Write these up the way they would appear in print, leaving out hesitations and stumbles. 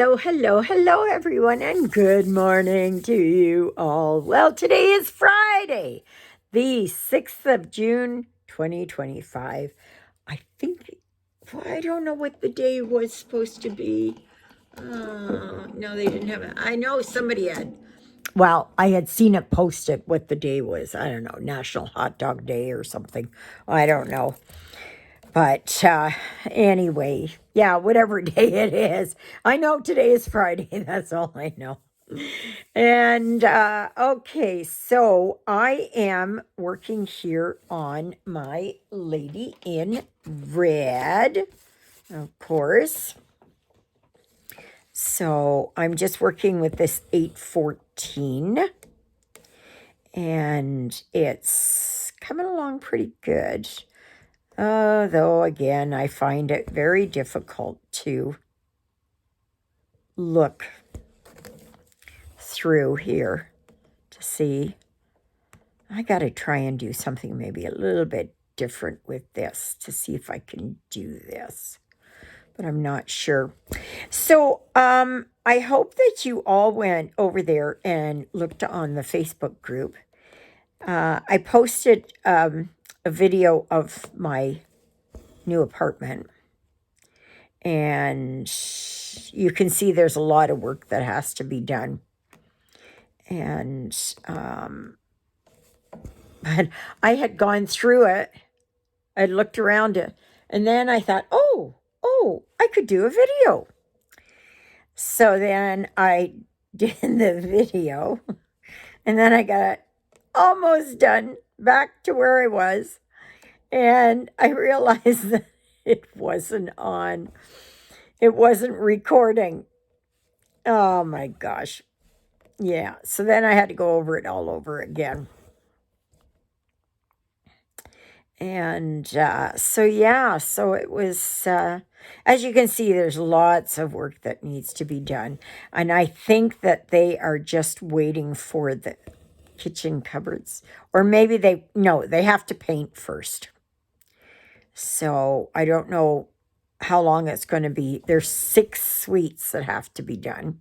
Hello, everyone, and good morning to you all. Well, today is Friday, the 6th of June, 2025. I don't know what the day was supposed to be. No, they didn't have it. I know somebody had. Well, I had seen it posted what the day was. I don't know, National Hot Dog Day or something. I don't know. But anyway, yeah, whatever day it is. I know today is Friday. That's all I know. And okay, so I am working here on my Lady in Red, of course. So I'm just working with this 814. And it's coming along pretty good. Though, again, I find it very difficult to look through here to see. I got to try and do something maybe a little bit different with this to see if I can do this. But I'm not sure. So, I hope that you all went over there and looked on the Facebook group. I posted a video of my new apartment, and you can see there's a lot of work that has to be done. And but I had gone through it, I looked around it, and then I thought, oh, I could do a video. So then I did the video, and then I got almost done, back to where I was, and I realized that it wasn't on. It wasn't recording. Oh my gosh. Yeah, so then I had to go over it all over again. And so it was, as you can see, there's lots of work that needs to be done. And I think that they are just waiting for the kitchen cupboards. Or maybe they have to paint first. So I don't know how long it's going to be. There's 6 suites that have to be done.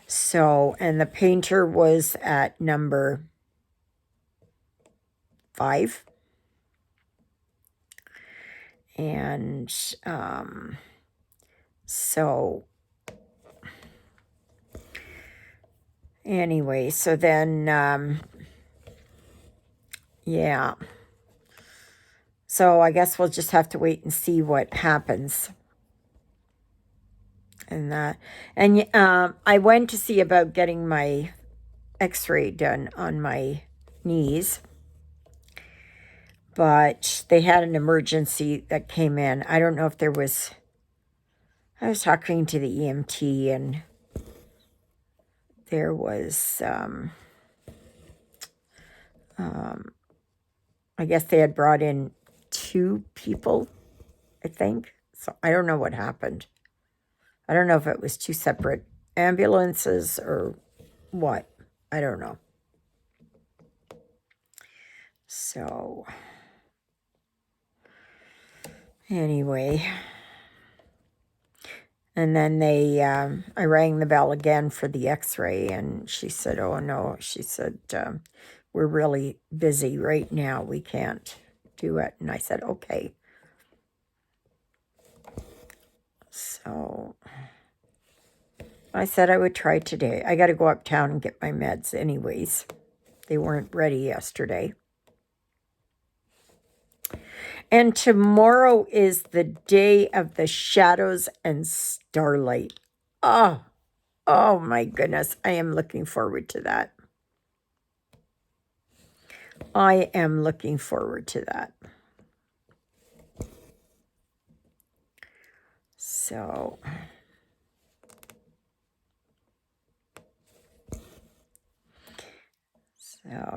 So, and the painter was at number 5. And so anyway, so then yeah. So I guess we'll just have to wait and see what happens. And I went to see about getting my x-ray done on my knees. But they had an emergency that came in. I don't know if there was... I was talking to the EMT, and there was... I guess they had brought in 2 people, I think. So I don't know what happened. I don't know if it was 2 separate ambulances or what. I don't know. So... anyway, and then I rang the bell again for the x-ray, and she said, oh no, she said, we're really busy right now, we can't do it. And I said, okay. So I said I would try today. I got to go uptown and get my meds anyways. They weren't ready yesterday. And tomorrow is the day of the shadows and starlight. Oh my goodness. I am looking forward to that. I am looking forward to that. So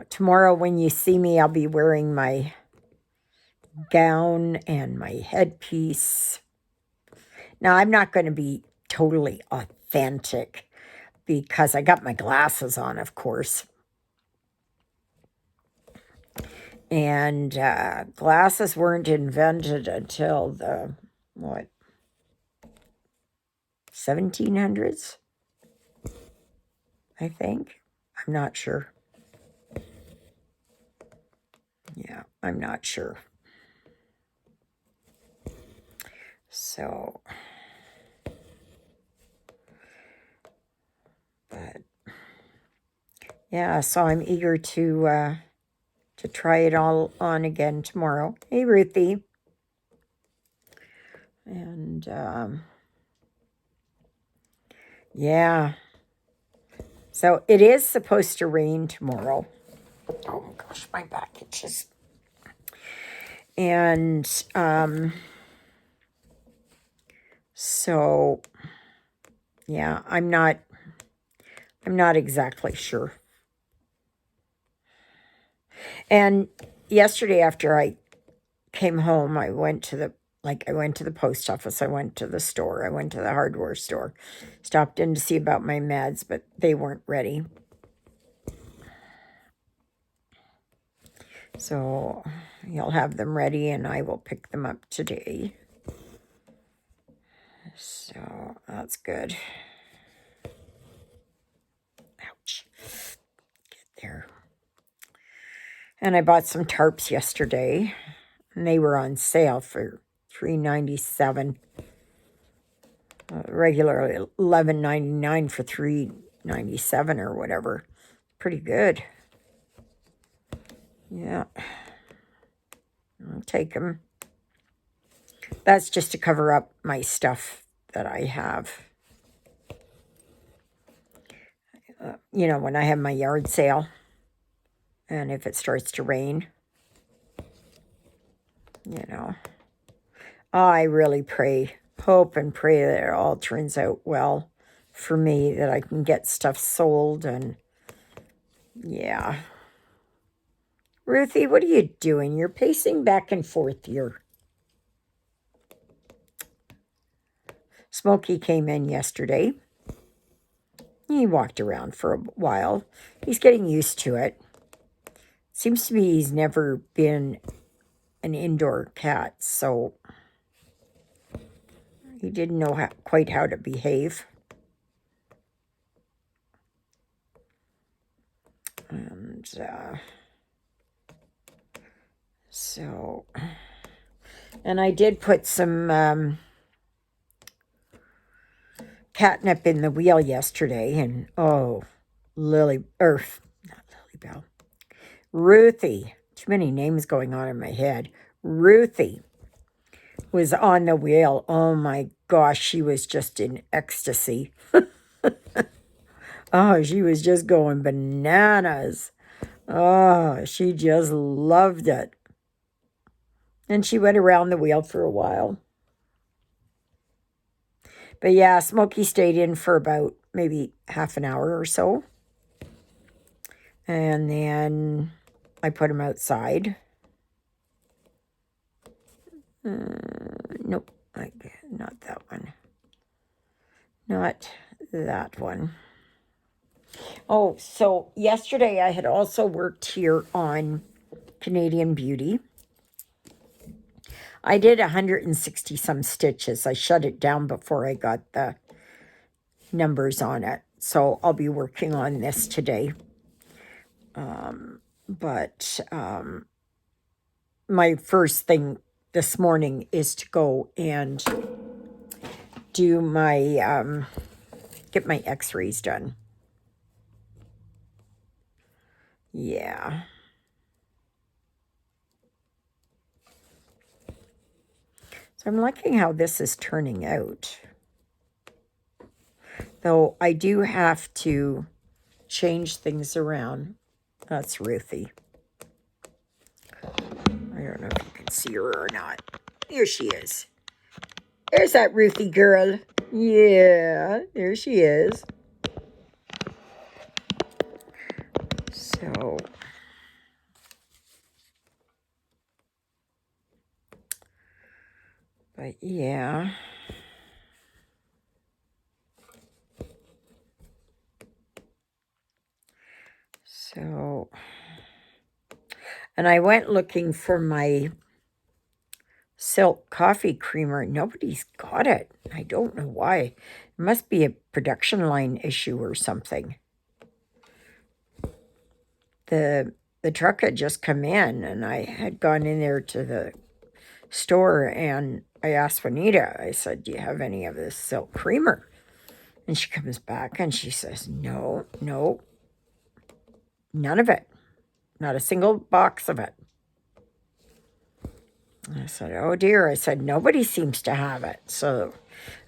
tomorrow when you see me, I'll be wearing my gown and my headpiece. Now, I'm not going to be totally authentic because I got my glasses on, of course. And glasses weren't invented until the, 1700s, I think. I'm not sure. Yeah, I'm not sure. So, but yeah, so I'm eager to try it all on again tomorrow. Hey, Ruthie. And yeah, so it is supposed to rain tomorrow. Oh my gosh, my back itches. And so yeah, I'm not exactly sure. And yesterday after I came home, I went to the post office, I went to the store, I went to the hardware store, stopped in to see about my meds, but they weren't ready. So you'll have them ready and I will pick them up today. So that's good. Ouch. Get there. And I bought some tarps yesterday, and they were on sale for $3.97. Regularly $11.99 for $3.97 or whatever. Pretty good. Yeah. I'll take them. That's just to cover up my stuff that I have. You know, when I have my yard sale, and if it starts to rain, you know. I really hope and pray that it all turns out well for me, that I can get stuff sold, and yeah. Ruthie, what are you doing? You're pacing back and forth here. Smokey came in yesterday. He walked around for a while. He's getting used to it. Seems to me he's never been an indoor cat, so he didn't know quite how to behave. And so, and I did put some catnip in the wheel yesterday, and oh, Ruthie, too many names going on in my head. Ruthie was on the wheel. Oh my gosh, she was just in ecstasy. Oh, she was just going bananas. Oh, she just loved it. And she went around the wheel for a while. But yeah, Smokey stayed in for about maybe half an hour or so. And then I put him outside. Nope, not that one. Not that one. Oh, so yesterday I had also worked here on Canadian Beauty. I did 160 some stitches. I shut it down before I got the numbers on it. So I'll be working on this today. But my first thing this morning is to go and do my, get my x-rays done. Yeah. So I'm liking how this is turning out. Though I do have to change things around. That's Ruthie. I don't know if you can see her or not. Here she is. There's that Ruthie girl. Yeah, there she is. So, but yeah. So, and I went looking for my silk coffee creamer. Nobody's got it. I don't know why. It must be a production line issue or something. The truck had just come in, and I had gone in there to the store, and I asked Juanita, I said, do you have any of this silk creamer? And she comes back and she says, no, none of it. Not a single box of it. I said, oh dear. I said, nobody seems to have it. So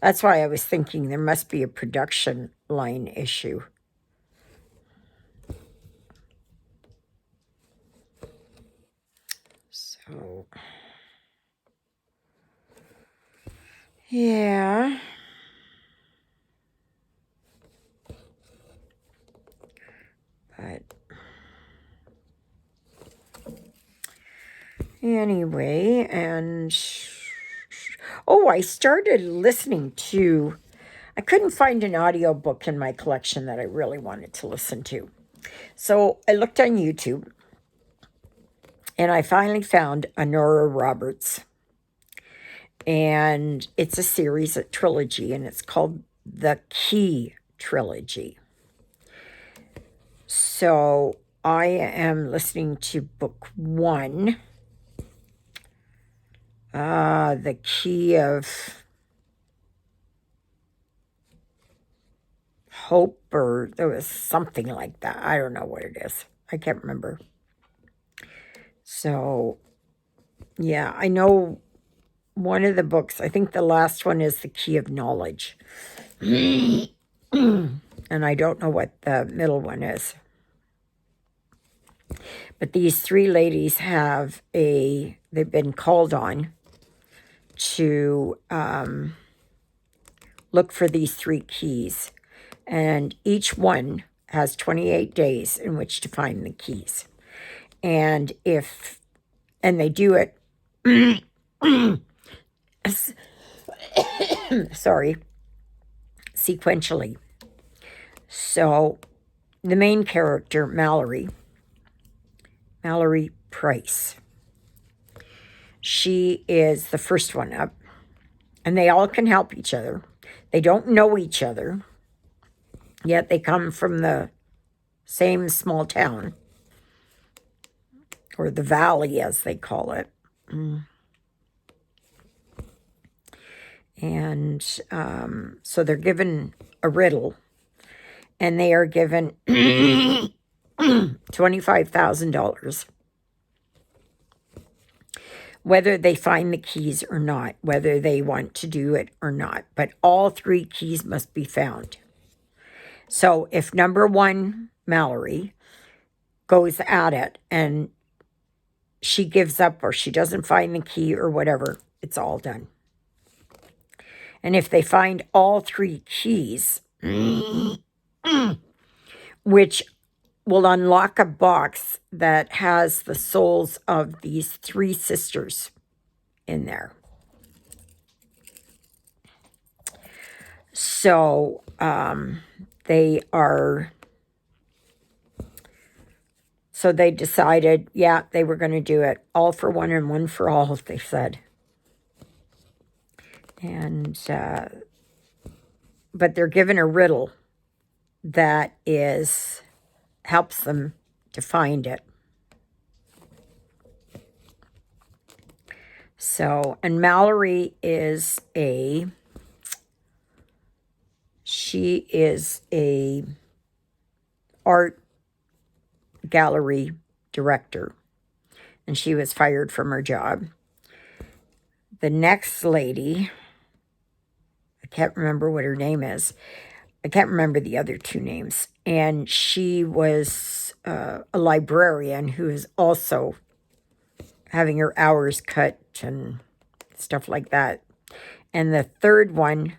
that's why I was thinking there must be a production line issue. So, yeah. But anyway, and oh, I started listening to, I couldn't find an audiobook in my collection that I really wanted to listen to. So I looked on YouTube, and I finally found a Nora Roberts. And it's a series, a trilogy, and it's called The Key Trilogy. So I am listening to book 1, The Key of Hope, or there was something like that. I don't know what it is. I can't remember. So, yeah, I know one of the books, I think the last one is The Key of Knowledge. And I don't know what the middle one is. But these 3 ladies they've been called on to look for these 3 keys. And each one has 28 days in which to find the keys. And they do it, sorry, sequentially. So the main character, Mallory Price, she is the first one up, and they all can help each other. They don't know each other, yet they come from the same small town, or the valley as they call it. And so they're given a riddle, and they are given $25,000, whether they find the keys or not, whether they want to do it or not. But all 3 keys must be found. So if number 1, Mallory, goes at it and she gives up or she doesn't find the key or whatever, it's all done. And if they find all 3 keys, which will unlock a box that has the souls of these 3 sisters in there. So they decided, yeah, they were going to do it. All for one and one for all, they said. And, but they're given a riddle that helps them to find it. So, and Mallory is a art gallery director, and she was fired from her job. The next lady, I can't remember what her name is. I can't remember the other 2 names. And she was a librarian who is also having her hours cut and stuff like that. And the third one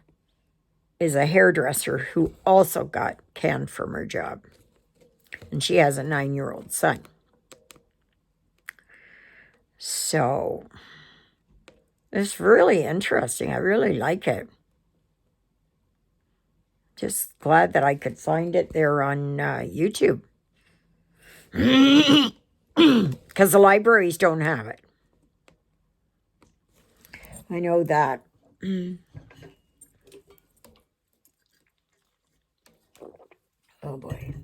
is a hairdresser who also got canned from her job. And she has a 9-year-old son. So it's really interesting. I really like it. Just glad that I could find it there on YouTube. Because the libraries don't have it. I know that. Oh boy.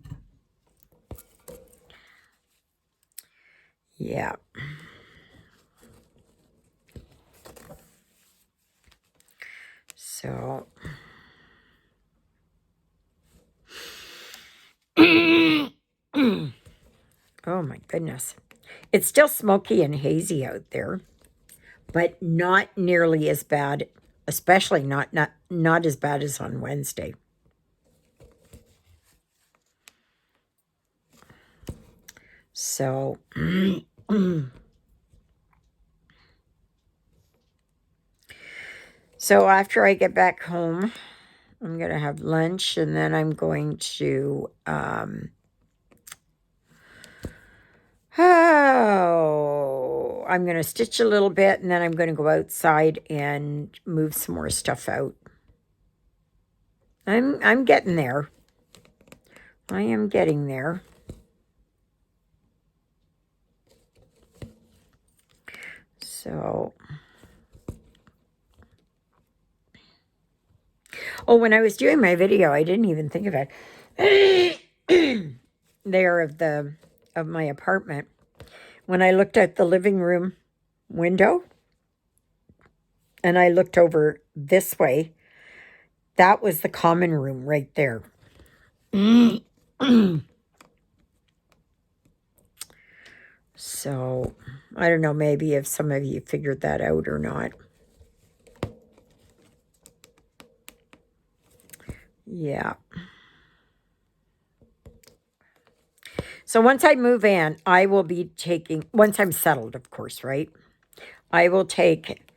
Yeah. So. Oh my goodness. It's still smoky and hazy out there, but not nearly as bad, especially not as bad as on Wednesday. So so after I get back home, I'm going to have lunch, and then I'm going to I'm going to stitch a little bit, and then I'm going to go outside and move some more stuff out. I'm getting there. I am getting there. So, oh, when I was doing my video, I didn't even think of it. There of my apartment. When I looked at the living room window and I looked over this way, that was the common room right there. So, I don't know, maybe if some of you figured that out or not. Yeah. So once I move in, I will be taking, once I'm settled, of course, right? I will take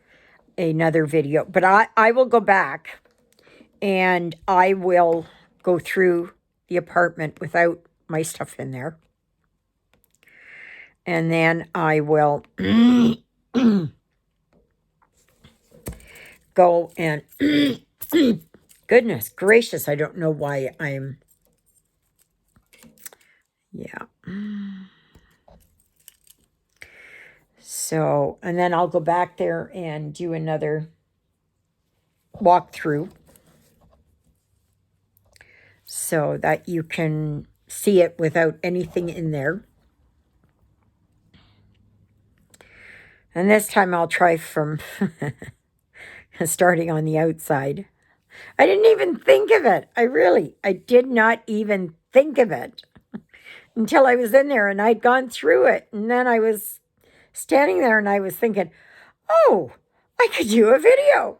another video, but I will go back and I will go through the apartment without my stuff in there. And then I will go and goodness gracious, I don't know why I'm, yeah. So, and then I'll go back there and do another walkthrough so that you can see it without anything in there. And this time I'll try from starting on the outside. I didn't even think of it. I did not even think of it until I was in there and I'd gone through it. And then I was standing there and I was thinking, oh, I could do a video.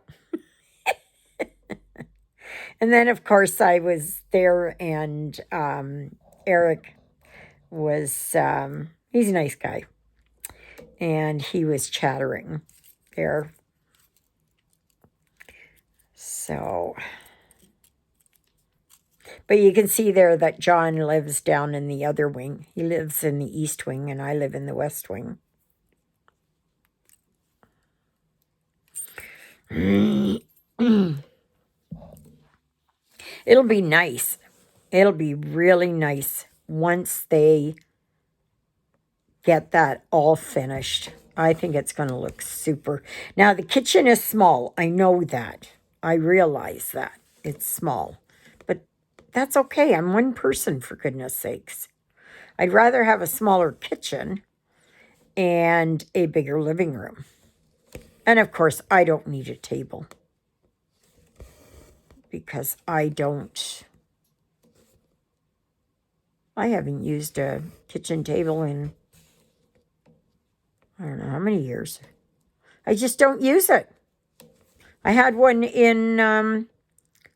And then, of course, I was there and Eric was, he's a nice guy. And he was chattering there. So, but you can see there that John lives down in the other wing. He lives in the east wing and I live in the west wing. It'll be nice. It'll be really nice once they get that all finished. I think it's going to look super. Now, the kitchen is small. I know that. I realize that. It's small. But that's okay. I'm one person, for goodness sakes. I'd rather have a smaller kitchen and a bigger living room. And, of course, I don't need a table. Because I haven't used a kitchen table in, I don't know how many years. I just don't use it. I had one in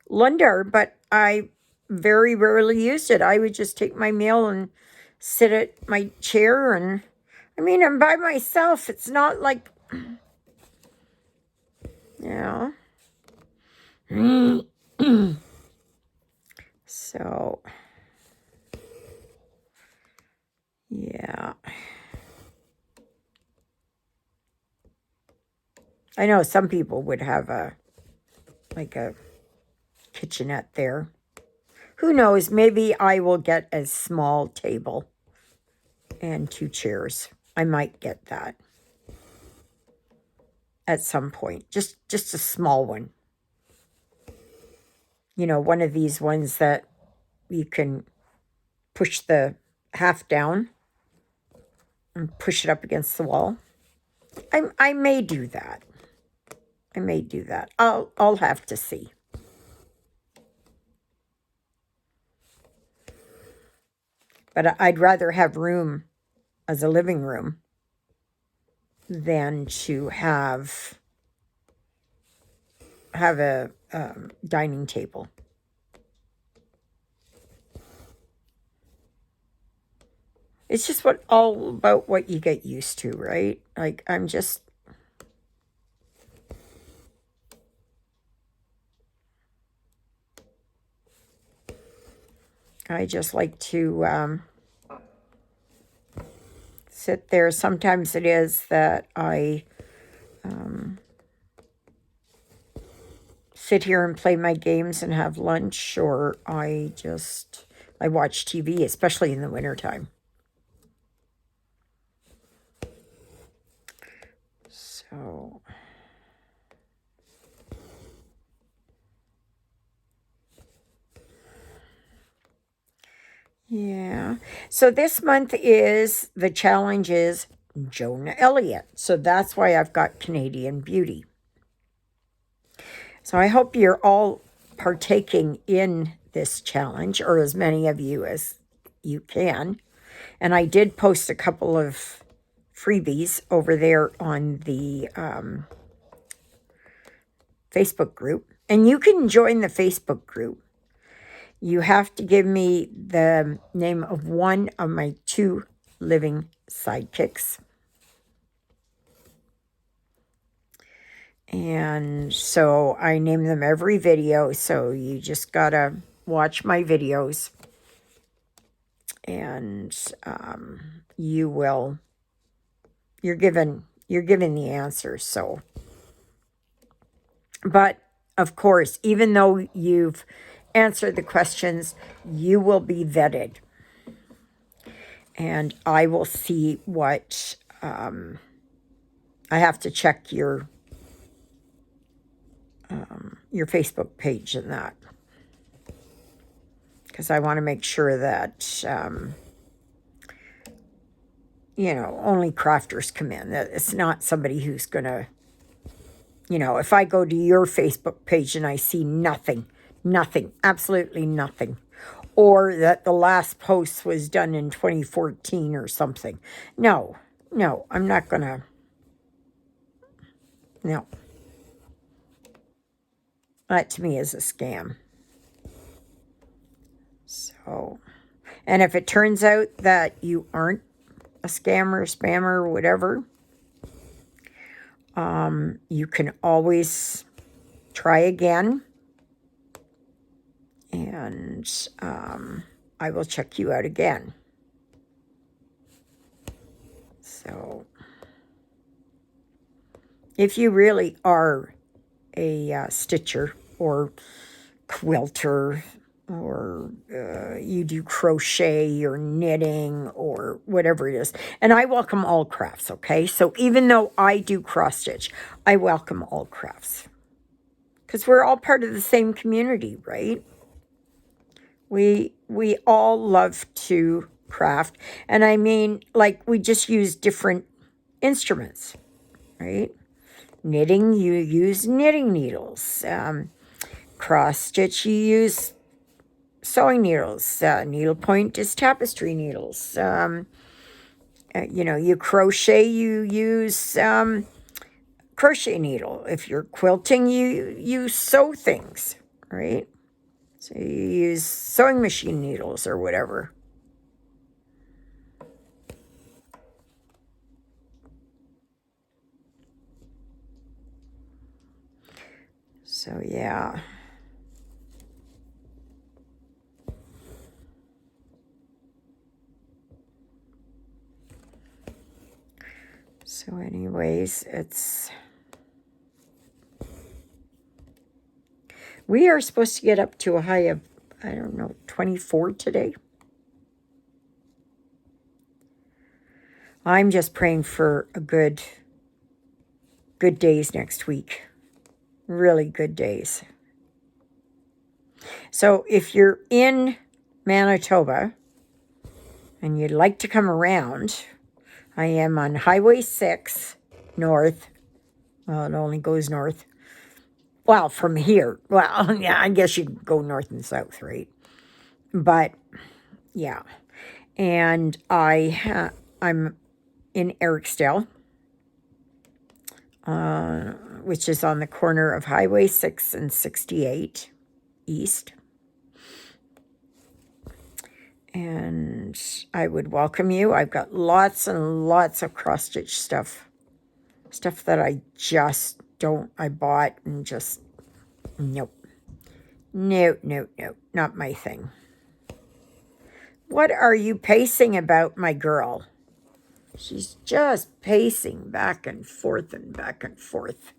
Lundar, but I very rarely used it. I would just take my meal and sit at my chair. And, I mean, I'm by myself. It's not like, you know. So, yeah. I know some people would have a kitchenette there. Who knows? Maybe I will get a small table and 2 chairs. I might get that. at some point. Just a small one. You know, one of these ones that you can push the half down and push it up against the wall. I may do that. I may do that. I'll have to see. But I'd rather have room as a living room than to have a dining table. It's just all about what you get used to, right? Like, I just like to sit there. Sometimes it is that I sit here and play my games and have lunch, or I watch TV, especially in the wintertime. So, yeah. So this month the challenge is Jonah Elliott. So that's why I've got Canadian Beauty. So I hope you're all partaking in this challenge, or as many of you as you can. And I did post a couple of freebies over there on the Facebook group. And you can join the Facebook group. You have to give me the name of one of my 2 living sidekicks. And so I name them every video. So you just gotta watch my videos. And you're given the answers. So, but of course, even though you've answered the questions, you will be vetted. And I will see what, I have to check your Facebook page and that. Because I want to make sure that, only crafters come in. That it's not somebody who's going to, if I go to your Facebook page and I see nothing, absolutely nothing, or that the last post was done in 2014 or something. No, I'm not going to, no. That to me is a scam. So, and if it turns out that you aren't a scammer, spammer, or whatever, you can always try again. And I will check you out again. So, if you really are a stitcher or quilter, or you do crochet or knitting or whatever it is, and I welcome all crafts, okay? So even though I do cross stitch, I welcome all crafts. Because we're all part of the same community, right? We all love to craft. And I mean, like, we just use different instruments, right? Knitting, you use knitting needles. Cross stitch, you use sewing needles. Needlepoint is tapestry needles. You crochet, you use crochet needle. If you're quilting, you sew things, right? So you use sewing machine needles or whatever. So yeah. So anyways, we are supposed to get up to a high of, 24 today. I'm just praying for a good good days next week. Really good days. So if you're in Manitoba and you'd like to come around, I am on Highway 6 north. Well, it only goes north. Well, from here. Well, yeah, I guess you go north and south, right? But, yeah. And I'm in Eriksdale, which is on the corner of Highway 6 and 68 East. And I would welcome you. I've got lots and lots of cross-stitch stuff. Stuff that I just don't, I bought and just, nope. No, no, no, not my thing. What are you pacing about, my girl? She's just pacing back and forth and back and forth.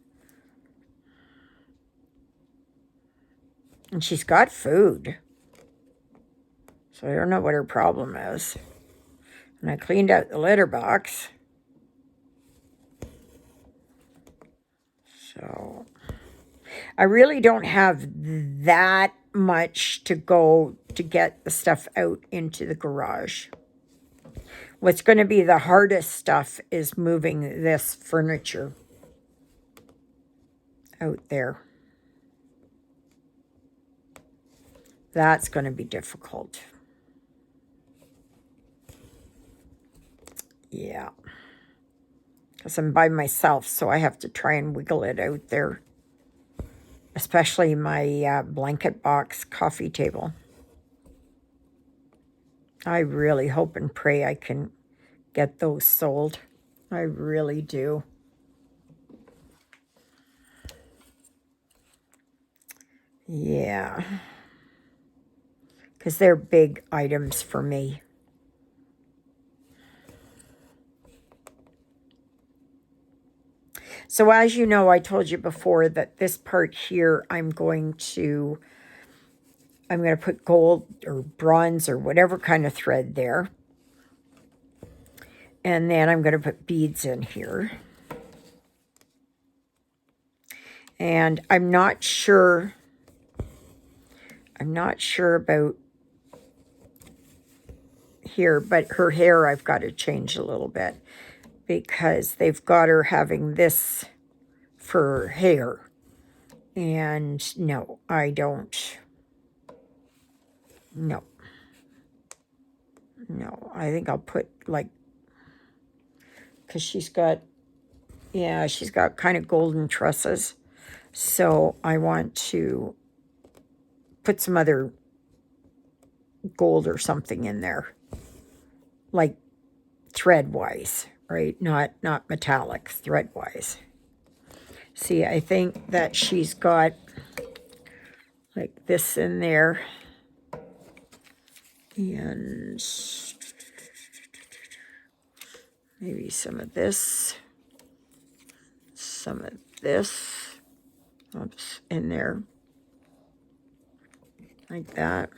And she's got food. So I don't know what her problem is. And I cleaned out the litter box. So I really don't have that much to go to get the stuff out into the garage. What's going to be the hardest stuff is moving this furniture out there. That's going to be difficult. Yeah. Because I'm by myself, so I have to try and wiggle it out there. Especially my blanket box coffee table. I really hope and pray I can get those sold. I really do. Yeah. Because they're big items for me. So as you know, I told you before that this part here, I'm going to put gold or bronze or whatever kind of thread there. And then I'm going to put beads in here. And I'm not sure about here, but her hair I've got to change a little bit. Because they've got her having this for her hair. And no, I don't. No. No, I think I'll put like, because she's got kind of golden tresses. So I want to put some other gold or something in there. Like thread-wise, right? Not metallic, thread-wise. See, I think that she's got like this in there. And maybe some of this. Some of this. Oops, in there. Like that.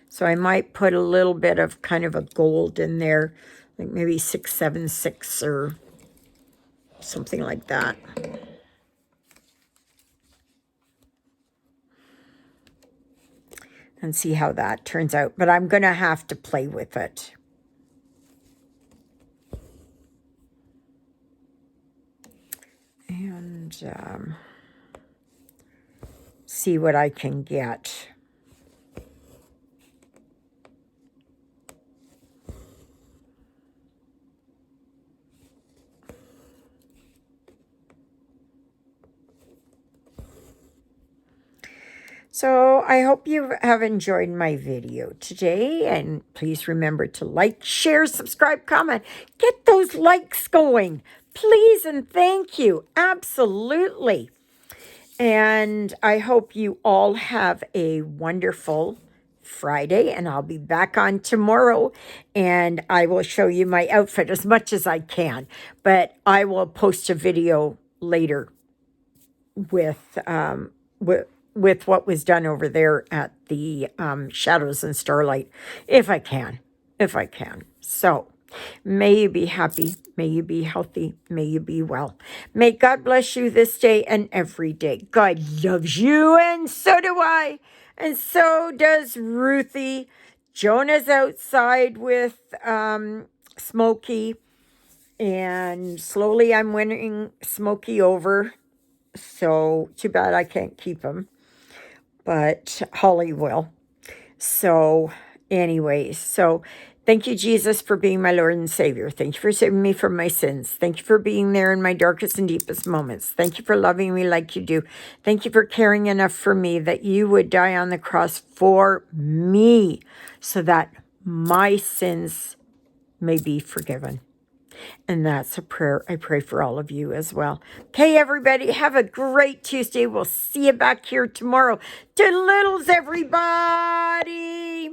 So I might put a little bit of kind of a gold in there. Like maybe 676 or something like that. And see how that turns out. But I'm going to have to play with it. And see what I can get. So I hope you have enjoyed my video today, and please remember to like, share, subscribe, comment. Get those likes going, please and thank you. Absolutely. And I hope you all have a wonderful Friday, and I'll be back on tomorrow, and I will show you my outfit as much as I can, but I will post a video later with what was done over there at the Shadows and Starlight, if I can. So May you be happy. May you be healthy. May you be well. May God bless you this day and every day. God loves you, and so do I. And so does Ruthie. Jonah's outside with Smokey. And slowly I'm winning Smokey over. So too bad I can't keep him. But Holly will. So anyways, so thank you, Jesus, for being my Lord and Savior. Thank you for saving me from my sins. Thank you for being there in my darkest and deepest moments. Thank you for loving me like you do. Thank you for caring enough for me that you would die on the cross for me so that my sins may be forgiven. And that's a prayer I pray for all of you as well. Okay, everybody, have a great Tuesday. We'll see you back here tomorrow. Toodaloodles, everybody.